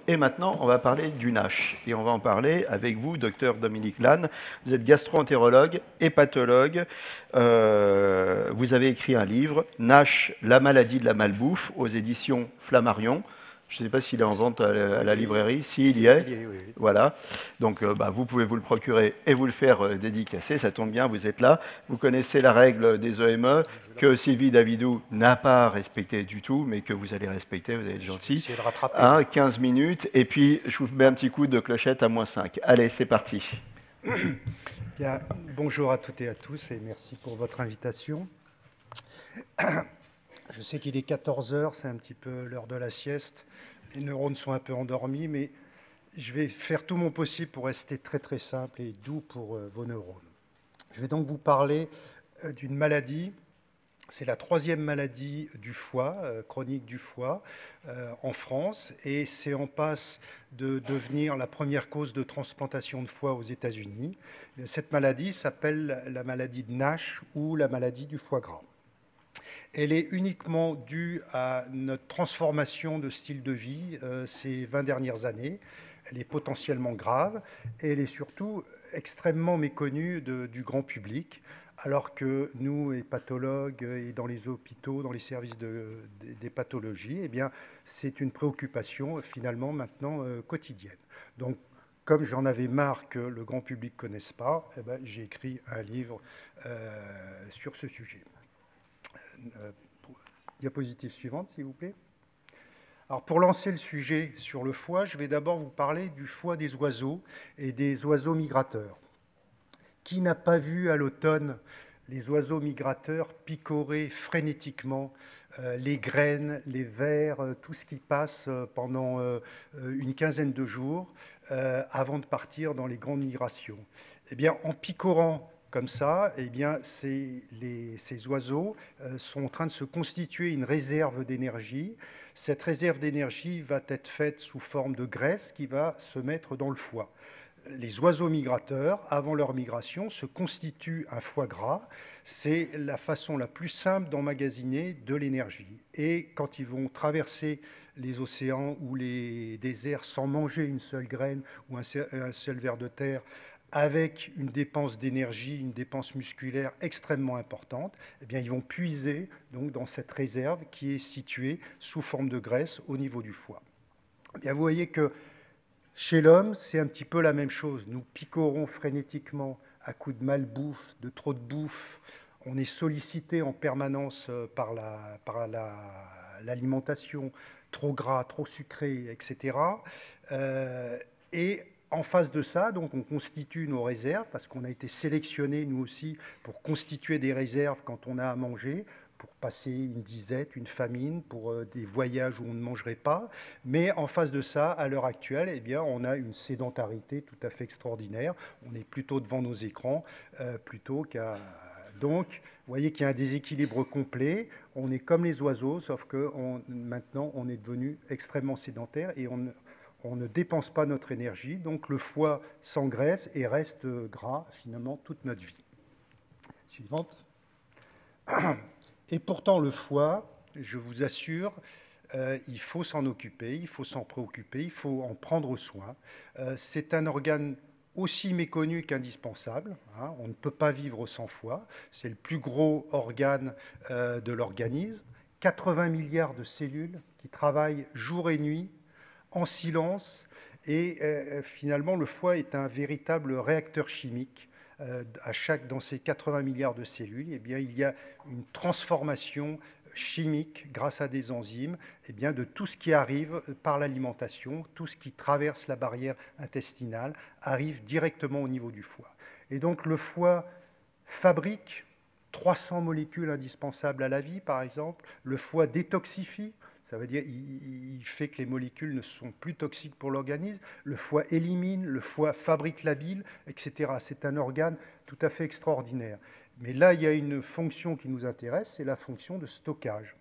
Et maintenant, on va parler du NASH. Et on va en parler avec vous, docteur Dominique Lannes. Vous êtes gastro-entérologue, hépatologue. Vous avez écrit un livre, NASH, la maladie de la malbouffe, aux éditions Flammarion. Je ne sais pas s'il est en vente à la librairie. S'il y est, Oui. voilà. Donc, vous pouvez vous le procurer et vous le faire dédicacer. Ça tombe bien, vous êtes là. Vous connaissez la règle des EME que Sylvie Davidou n'a pas respecté du tout, mais que vous allez respecter, vous allez être gentil. Essayer de rattraper. Hein, 15 minutes, et puis je vous mets un petit coup de clochette à -5. Allez, c'est parti. Bien, bonjour à toutes et à tous et merci pour votre invitation. Je sais qu'il est 14 heures, c'est un petit peu l'heure de la sieste. Les neurones sont un peu endormis, mais je vais faire tout mon possible pour rester très très simple et doux pour vos neurones. Je vais donc vous parler d'une maladie. C'est la 3e maladie du foie, chronique du foie, en France, et c'est en passe de devenir la première cause de transplantation de foie aux États-Unis. Cette maladie s'appelle la maladie de NASH ou la maladie du foie gras. Elle est uniquement due à notre transformation de style de vie ces 20 dernières années. Elle est potentiellement grave et elle est surtout extrêmement méconnue du grand public, alors que nous, hépatologues et dans les hôpitaux, dans les services des pathologies, eh bien, c'est une préoccupation finalement maintenant quotidienne. Donc, comme j'en avais marre que le grand public ne connaisse pas, eh ben, j'ai écrit un livre sur ce sujet. Diapositive suivante, s'il vous plaît. Alors, pour lancer le sujet sur le foie, je vais d'abord vous parler du foie des oiseaux et des oiseaux migrateurs. Qui n'a pas vu à l'automne les oiseaux migrateurs picorer frénétiquement les graines, les vers, tout ce qui passe pendant une quinzaine de jours avant de partir dans les grandes migrations? Eh bien, en picorant comme ça, eh bien, ces oiseaux sont en train de se constituer une réserve d'énergie. Cette réserve d'énergie va être faite sous forme de graisse qui va se mettre dans le foie. Les oiseaux migrateurs, avant leur migration, se constituent un foie gras. C'est la façon la plus simple d'emmagasiner de l'énergie. Et quand ils vont traverser les océans ou les déserts sans manger une seule graine ou un seul ver de terre, avec une dépense d'énergie, une dépense musculaire extrêmement importante, eh bien, ils vont puiser donc, dans cette réserve qui est située sous forme de graisse au niveau du foie. Eh bien, vous voyez que chez l'homme, c'est un petit peu la même chose. Nous picorons frénétiquement à coups de malbouffe, de trop de bouffe. On est sollicité en permanence par l'alimentation, trop gras, trop sucré, etc. Et en face de ça, donc, on constitue nos réserves parce qu'on a été sélectionnés, nous aussi, pour constituer des réserves quand on a à manger, pour passer une disette, une famine, pour des voyages où on ne mangerait pas. Mais en face de ça, à l'heure actuelle, eh bien, on a une sédentarité tout à fait extraordinaire. On est plutôt devant nos écrans plutôt qu'à... Donc, vous voyez qu'il y a un déséquilibre complet. On est comme les oiseaux, sauf que maintenant, on est devenu extrêmement sédentaire et on ne dépense pas notre énergie. Donc, le foie s'engraisse et reste gras, finalement, toute notre vie. Suivante. Et pourtant, le foie, je vous assure, il faut s'en occuper, il faut s'en préoccuper, il faut en prendre soin. C'est un organe aussi méconnu qu'indispensable. Hein, on ne peut pas vivre sans foie. C'est le plus gros organe de l'organisme. 80 milliards de cellules qui travaillent jour et nuit, en silence. Et finalement, le foie est un véritable réacteur chimique. Dans ces 80 milliards de cellules, eh bien, il y a une transformation chimique grâce à des enzymes eh bien, de tout ce qui arrive par l'alimentation, tout ce qui traverse la barrière intestinale arrive directement au niveau du foie. Et donc le foie fabrique 300 molécules indispensables à la vie, par exemple. Le foie détoxifie. Ça veut dire qu'il fait que les molécules ne sont plus toxiques pour l'organisme. Le foie élimine, le foie fabrique la bile, etc. C'est un organe tout à fait extraordinaire. Mais là, il y a une fonction qui nous intéresse, c'est la fonction de stockage.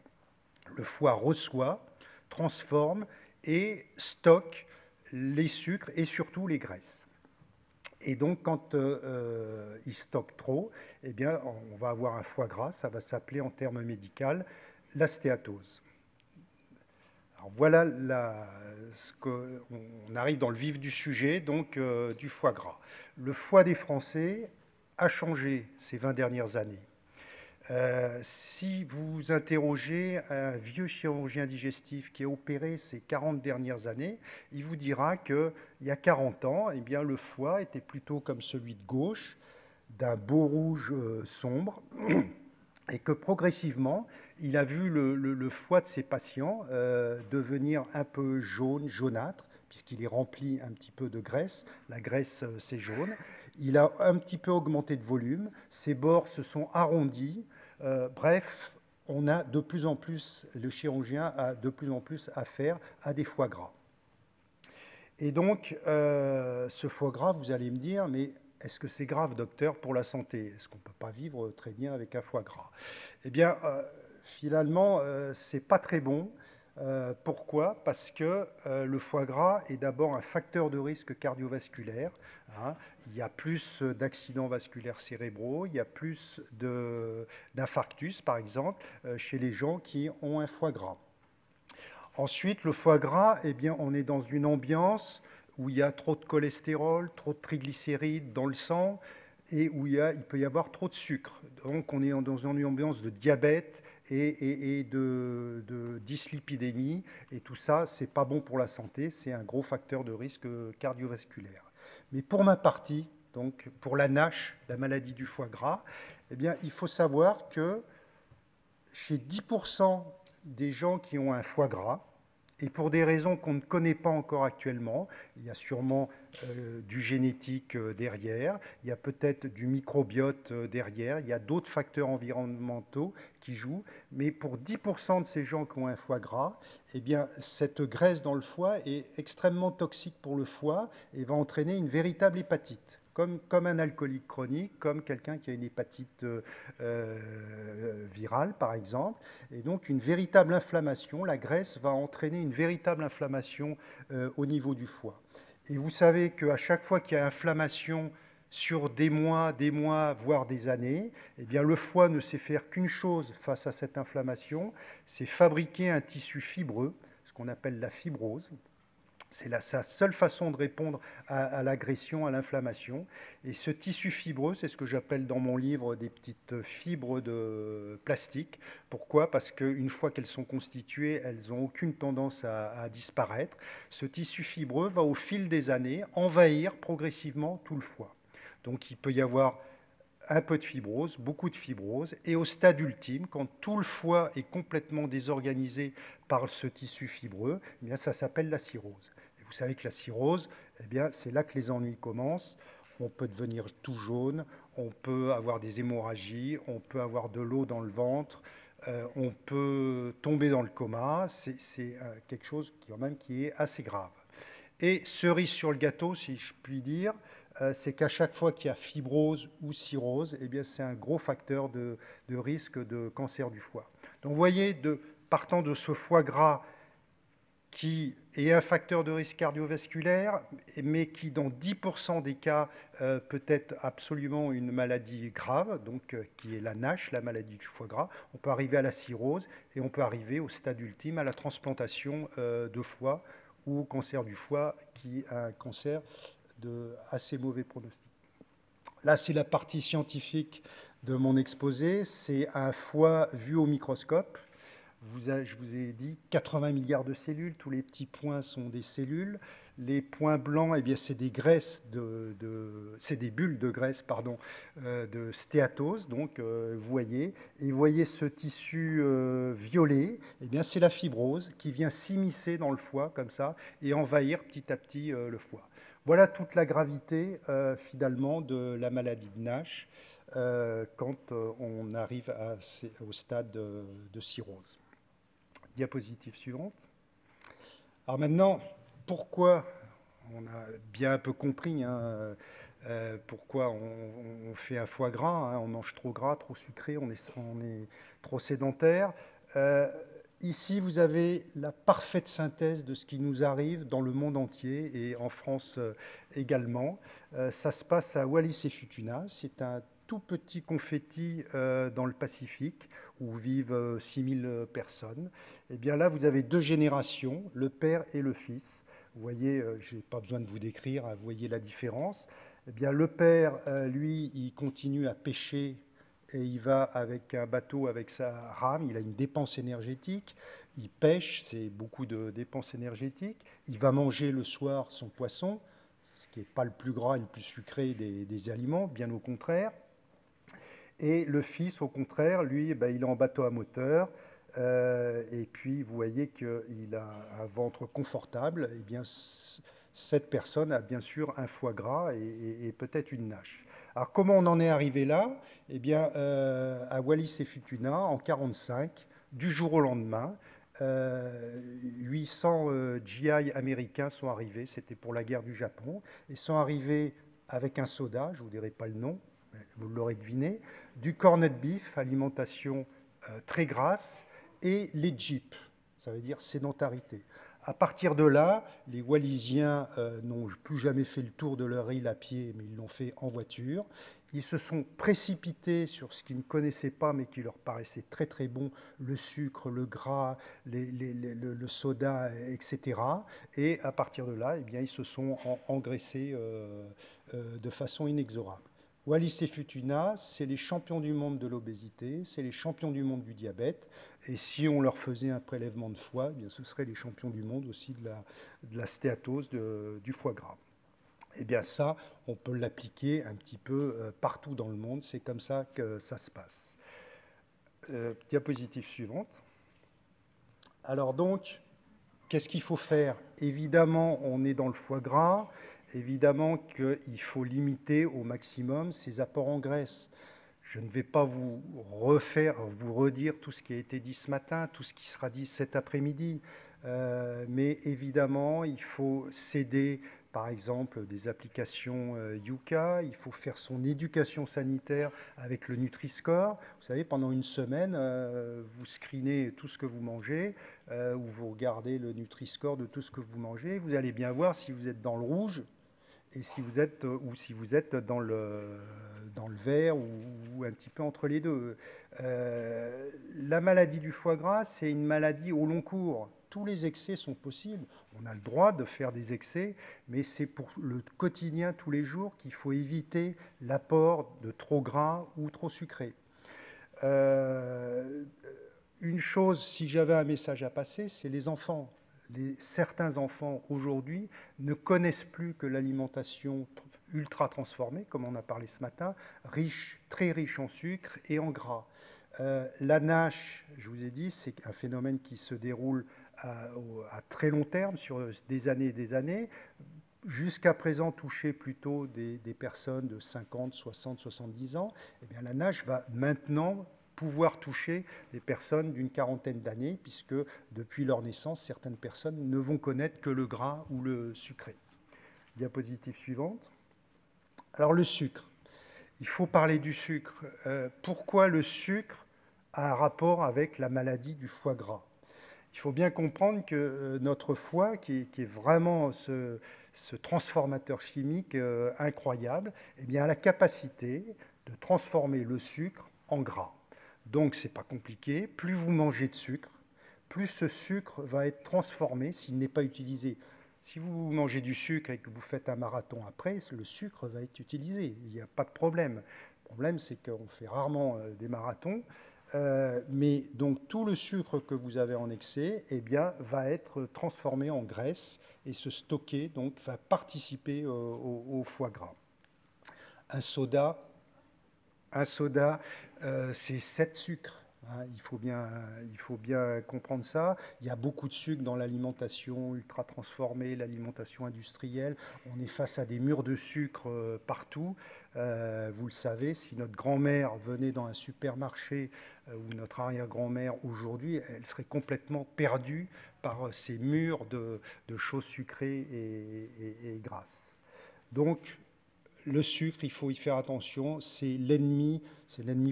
Le foie reçoit, transforme et stocke les sucres et surtout les graisses. Et donc, quand il stocke trop, eh bien, on va avoir un foie gras, ça va s'appeler en termes médicaux la stéatose. Alors voilà, on arrive dans le vif du sujet, donc du foie gras. Le foie des Français a changé ces 20 dernières années. Si vous interrogez un vieux chirurgien digestif qui a opéré ces 40 dernières années, il vous dira qu'il y a 40 ans, eh bien, le foie était plutôt comme celui de gauche, d'un beau rouge sombre, et que progressivement, il a vu le foie de ses patients devenir un peu jaune, jaunâtre, puisqu'il est rempli un petit peu de graisse. La graisse, c'est jaune. Il a un petit peu augmenté de volume. Ses bords se sont arrondis. Bref, on a de plus en plus, le chirurgien a de plus en plus affaire à des foie gras. Et donc, ce foie gras, vous allez me dire, mais est-ce que c'est grave, docteur, pour la santé? Est-ce qu'on ne peut pas vivre très bien avec un foie gras? Eh bien, finalement, c'est pas très bon. Pourquoi? Parce que le foie gras est d'abord un facteur de risque cardiovasculaire. Hein. Il y a plus d'accidents vasculaires cérébraux, il y a plus d'infarctus, par exemple, chez les gens qui ont un foie gras. Ensuite, le foie gras, eh bien, on est dans une ambiance où il y a trop de cholestérol, trop de triglycérides dans le sang et où il peut y avoir trop de sucre. Donc, on est dans une ambiance de diabète et de dyslipidémie. Et tout ça, c'est pas bon pour la santé. C'est un gros facteur de risque cardiovasculaire. Mais pour ma partie, donc pour la NASH, la maladie du foie gras, eh bien, il faut savoir que chez 10% des gens qui ont un foie gras, et pour des raisons qu'on ne connaît pas encore actuellement, il y a sûrement du génétique derrière, il y a peut-être du microbiote derrière, il y a d'autres facteurs environnementaux qui jouent, mais pour 10% de ces gens qui ont un foie gras, eh bien, cette graisse dans le foie est extrêmement toxique pour le foie et va entraîner une véritable hépatite. Comme un alcoolique chronique, comme quelqu'un qui a une hépatite virale, par exemple. Et donc, une véritable inflammation, la graisse va entraîner une véritable inflammation au niveau du foie. Et vous savez qu'à chaque fois qu'il y a inflammation sur des mois, voire des années, eh bien, le foie ne sait faire qu'une chose face à cette inflammation, c'est fabriquer un tissu fibreux, ce qu'on appelle la fibrose. C'est sa seule façon de répondre à l'agression, à l'inflammation. Et ce tissu fibreux, c'est ce que j'appelle dans mon livre des petites fibres de plastique. Pourquoi? Parce qu'une fois qu'elles sont constituées, elles n'ont aucune tendance à disparaître. Ce tissu fibreux va au fil des années envahir progressivement tout le foie. Donc il peut y avoir un peu de fibrose, beaucoup de fibrose, et au stade ultime, quand tout le foie est complètement désorganisé par ce tissu fibreux, eh bien, ça s'appelle la cirrhose. Et vous savez que la cirrhose, eh bien, c'est là que les ennuis commencent. On peut devenir tout jaune, on peut avoir des hémorragies, on peut avoir de l'eau dans le ventre, on peut tomber dans le coma. C'est quelque chose quand même qui est assez grave. Et cerise sur le gâteau, si je puis dire, c'est qu'à chaque fois qu'il y a fibrose ou cirrhose, eh bien, c'est un gros facteur de risque de cancer du foie. Donc vous voyez, partant de ce foie gras qui est un facteur de risque cardiovasculaire, mais qui dans 10% des cas peut être absolument une maladie grave, donc qui est la NASH, la maladie du foie gras. On peut arriver à la cirrhose et on peut arriver au stade ultime, à la transplantation de foie ou au cancer du foie, qui est un cancer de assez mauvais pronostic. Là, c'est la partie scientifique de mon exposé. C'est un foie vu au microscope. Je vous ai dit 80 milliards de cellules, tous les petits points sont des cellules. Les points blancs, eh bien, c'est des graisses c'est des bulles de graisse, pardon, de stéatose. Donc, vous voyez, et vous voyez ce tissu violet, eh bien, c'est la fibrose qui vient s'immiscer dans le foie comme ça et envahir petit à petit le foie. Voilà toute la gravité finalement de la maladie de NASH quand on arrive au stade de cirrhose. Diapositive suivante. Alors maintenant, pourquoi, on a bien un peu compris pourquoi on fait un foie gras, hein, on mange trop gras, trop sucré, on est trop sédentaire. Ici, vous avez la parfaite synthèse de ce qui nous arrive dans le monde entier et en France également. Ça se passe à Wallis et Futuna. C'est un tout petit confetti dans le Pacifique, où vivent 6000 personnes. Et bien là, vous avez deux générations, le père et le fils. Vous voyez, je n'ai pas besoin de vous décrire, hein, vous voyez la différence. Eh bien, le père, lui, il continue à pêcher et il va avec un bateau, avec sa rame, il a une dépense énergétique, il pêche, c'est beaucoup de dépenses énergétiques, il va manger le soir son poisson, ce qui n'est pas le plus gras et le plus sucré des aliments, bien au contraire. Et le fils, au contraire, lui, il est en bateau à moteur, et puis vous voyez qu'il a un ventre confortable, et bien cette personne a bien sûr un foie gras et peut-être une nage. Alors comment on en est arrivé là? Eh bien à Wallis et Futuna, en 1945, du jour au lendemain, 800 GI américains sont arrivés, c'était pour la guerre du Japon, et sont arrivés avec un soda, je ne vous dirai pas le nom, vous l'aurez deviné, du corned beef, alimentation très grasse, et les jeeps, ça veut dire sédentarité. À partir de là, les Wallisiens n'ont plus jamais fait le tour de leur île à pied, mais ils l'ont fait en voiture. Ils se sont précipités sur ce qu'ils ne connaissaient pas, mais qui leur paraissait très très bon, le sucre, le gras, le soda, etc. Et à partir de là, eh bien, ils se sont engraissés de façon inexorable. Wallis et Futuna, c'est les champions du monde de l'obésité, c'est les champions du monde du diabète. Et si on leur faisait un prélèvement de foie, eh bien, ce seraient les champions du monde aussi de la stéatose du foie gras. Eh bien ça, on peut l'appliquer un petit peu partout dans le monde, c'est comme ça que ça se passe. Diapositive suivante. Alors donc, qu'est-ce qu'il faut faire? Évidemment, on est dans le foie gras, évidemment qu'il faut limiter au maximum ses apports en graisse. Je ne vais pas vous redire tout ce qui a été dit ce matin, tout ce qui sera dit cet après-midi, mais évidemment, il faut s'aider, par exemple, des applications Yuka, il faut faire son éducation sanitaire avec le Nutri-Score. Vous savez, pendant une semaine, vous screenez tout ce que vous mangez, ou vous regardez le Nutri-Score de tout ce que vous mangez, vous allez bien voir si vous êtes dans le rouge, et si vous êtes, ou si vous êtes dans le vert ou un petit peu entre les deux. La maladie du foie gras, c'est une maladie au long cours. Tous les excès sont possibles. On a le droit de faire des excès, mais c'est pour le quotidien, tous les jours, qu'il faut éviter l'apport de trop gras ou trop sucré. Une chose, si j'avais un message à passer, c'est les enfants. Certains enfants aujourd'hui ne connaissent plus que l'alimentation ultra transformée, comme on a parlé ce matin, très riche en sucre et en gras. La NASH, je vous ai dit, c'est un phénomène qui se déroule à très long terme, sur des années et des années. Jusqu'à présent touché plutôt des personnes de 50, 60, 70 ans. Eh bien, la NASH va maintenant pouvoir toucher des personnes d'une quarantaine d'années, puisque depuis leur naissance, certaines personnes ne vont connaître que le gras ou le sucré. Diapositive suivante. Alors le sucre. Il faut parler du sucre. Pourquoi le sucre a un rapport avec la maladie du foie gras? Il faut bien comprendre que notre foie, qui est vraiment ce transformateur chimique incroyable, eh bien, a la capacité de transformer le sucre en gras. Donc, ce n'est pas compliqué. Plus vous mangez de sucre, plus ce sucre va être transformé s'il n'est pas utilisé. Si vous mangez du sucre et que vous faites un marathon après, le sucre va être utilisé. Il n'y a pas de problème. Le problème, c'est qu'on fait rarement des marathons. Mais donc tout le sucre que vous avez en excès, eh bien, va être transformé en graisse et se stocker, donc va participer au foie gras. Un soda, c'est 7 sucres. Hein, il faut bien comprendre ça. Il y a beaucoup de sucre dans l'alimentation ultra transformée, l'alimentation industrielle. On est face à des murs de sucre partout. Vous le savez, si notre grand-mère venait dans un supermarché ou notre arrière-grand-mère aujourd'hui, elle serait complètement perdue par ces murs de choses sucrées et grasses. Donc, le sucre, il faut y faire attention, c'est l'ennemi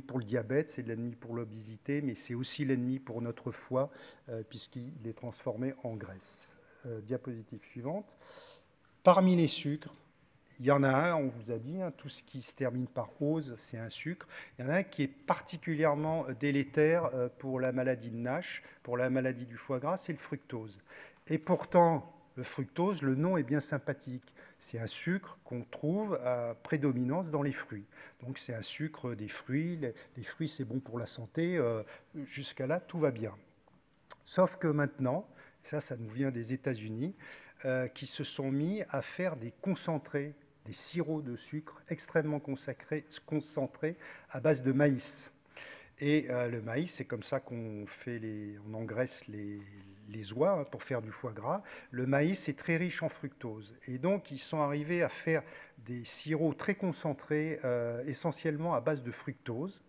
pour le diabète, c'est l'ennemi pour l'obésité, mais c'est aussi l'ennemi pour notre foie, puisqu'il est transformé en graisse. Diapositive suivante. Parmi les sucres, Il y en a un, on vous a dit, hein, tout ce qui se termine par ose, c'est un sucre. Il y en a un qui est particulièrement délétère pour la maladie de Nash, pour la maladie du foie gras, c'est le fructose. Et pourtant, le fructose, le nom est bien sympathique. C'est un sucre qu'on trouve à prédominance dans les fruits. Donc c'est un sucre des fruits. Les fruits, c'est bon pour la santé. Jusqu'à là, tout va bien. Sauf que maintenant, ça nous vient des États-Unis, qui se sont mis à faire des concentrés, des sirops de sucre extrêmement concentrés à base de maïs. Et le maïs, c'est comme ça qu'on engraisse les oies hein, pour faire du foie gras. Le maïs est très riche en fructose. Et donc, ils sont arrivés à faire des sirops très concentrés, essentiellement à base de fructose.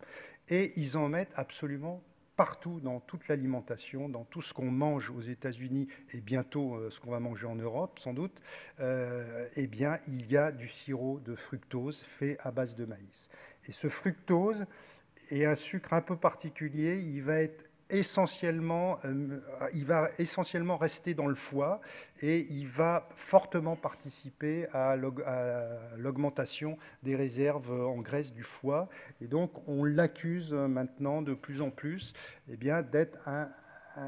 Et ils en mettent absolument partout dans toute l'alimentation, dans tout ce qu'on mange aux États-Unis et bientôt ce qu'on va manger en Europe, sans doute, eh bien, il y a du sirop de fructose fait à base de maïs. Et ce fructose est un sucre un peu particulier, il va essentiellement rester dans le foie et il va fortement participer à l'augmentation des réserves en graisse du foie. Et donc, on l'accuse maintenant de plus en plus eh bien, d'être un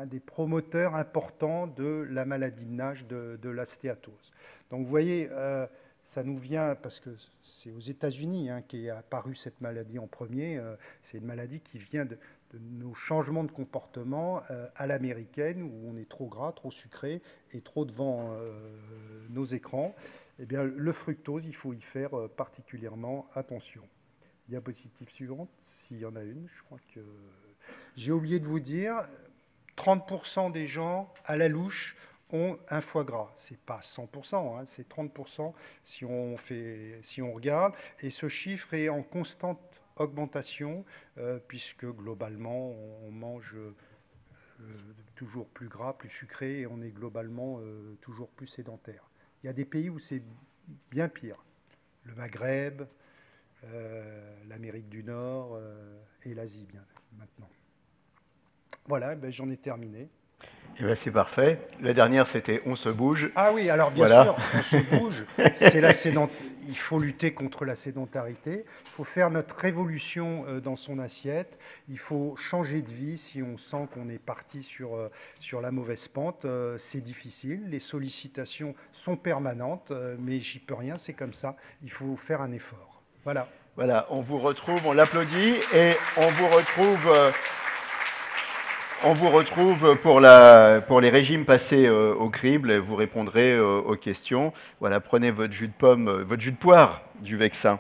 des promoteurs importants de la maladie de Nash, de la stéatose. Donc, vous voyez, ça nous vient parce que c'est aux États-Unis hein, qu'est apparue cette maladie en premier. C'est une maladie qui vient de nos changements de comportement à l'américaine, où on est trop gras, trop sucré et trop devant nos écrans. Eh bien, le fructose, il faut y faire particulièrement attention. Diapositive suivante, s'il y en a une, je crois que... J'ai oublié de vous dire, 30% des gens à la louche ont un foie gras. C'est pas 100%, hein, c'est 30% si on regarde. Et ce chiffre est en constante augmentation, puisque globalement, on mange toujours plus gras, plus sucré, et on est globalement toujours plus sédentaire. Il y a des pays où c'est bien pire. Le Maghreb, l'Amérique du Nord et l'Asie, bien maintenant. Voilà, ben, j'en ai terminé. Eh bien, c'est parfait. La dernière, c'était on se bouge. Ah oui, alors bien voilà. sûr, on se bouge. Il faut lutter contre la sédentarité. Il faut faire notre révolution dans son assiette. Il faut changer de vie si on sent qu'on est parti sur la mauvaise pente. C'est difficile. Les sollicitations sont permanentes, mais j'y peux rien. C'est comme ça. Il faut faire un effort. Voilà. Voilà, on vous retrouve, on l'applaudit et on vous retrouve. On vous retrouve pour les régimes passés au crible et vous répondrez aux questions. Voilà, prenez votre jus de pomme, votre jus de poire du Vexin.